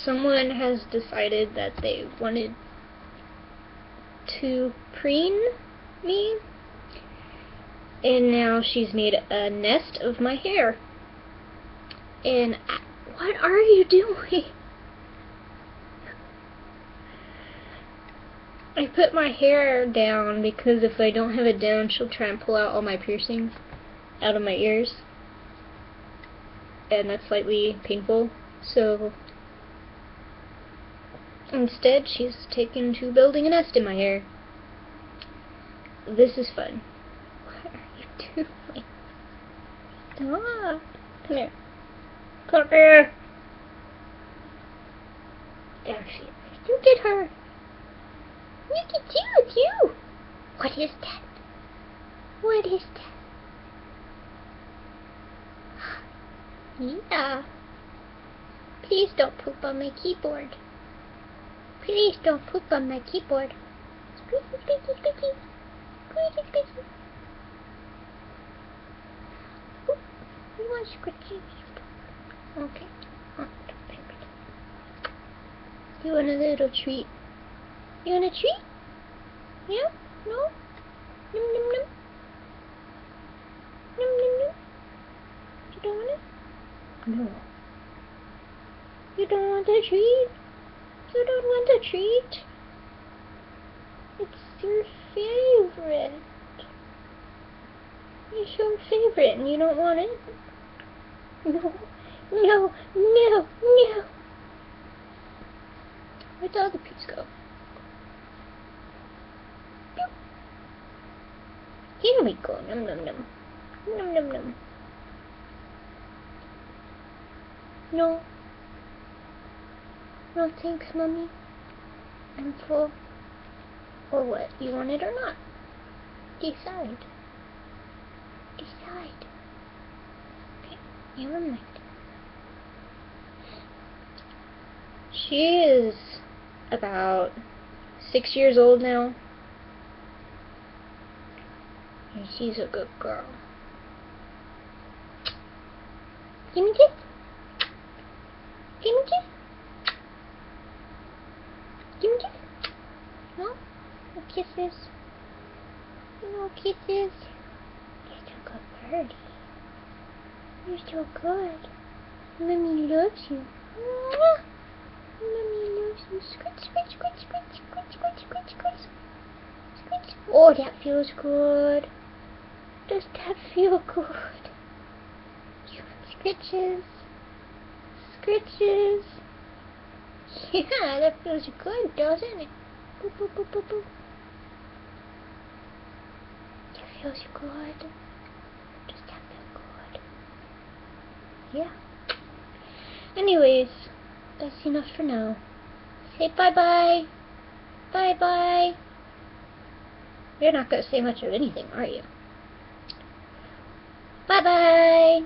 someone has decided that they wanted to preen me, and now she's made a nest of my hair. And what are you doing? I put my hair down because if I don't have it down, she'll try and pull out all my piercings out of my ears, and that's slightly painful. So instead, she's taken to building a nest in my hair. This is fun. What are you doing? Stop. Come here. Come here. There she is. You get her. Look at you, it's you. What is that? What is that? Yeah. Please don't poop on my keyboard. Please don't poop on my keyboard. Squeaky, squeaky, squeaky. Squeaky, squeaky. Oop. You want squishy? Okay. Oh, you want a little treat? You want a treat? Yeah? No? Num num num. Num num num. You don't want it? No. You don't want a treat? You don't want a treat? It's your favorite. It's your favorite and you don't want it? No. No. No. No. Where'd the other piece go? Here we go. Num num num. Num num num. No. No thanks, Mommy. I'm full. Or what? You want it or not? Decide. Decide. Okay, never mind. She is about 6 years old now. And she's a good girl. Give me a kiss. Give me a kiss. Give me a kiss. No? No kisses. No kisses. You're still a good birdie. You're still good. Mommy loves you. Mwah. Mommy loves you. Squitch, squitch, squitch, squitch, squitch, squitch, squitch, squitch. Squitch. Oh, that feels good. Does that feel good? Scritches. Scritches. Yeah, that feels good, doesn't it? Boop, boop, boop, boop, boop. That feels good. Does that feel good? Yeah. Anyways, that's enough for now. Say bye-bye. Bye-bye. You're not going to say much of anything, are you? Bye-bye.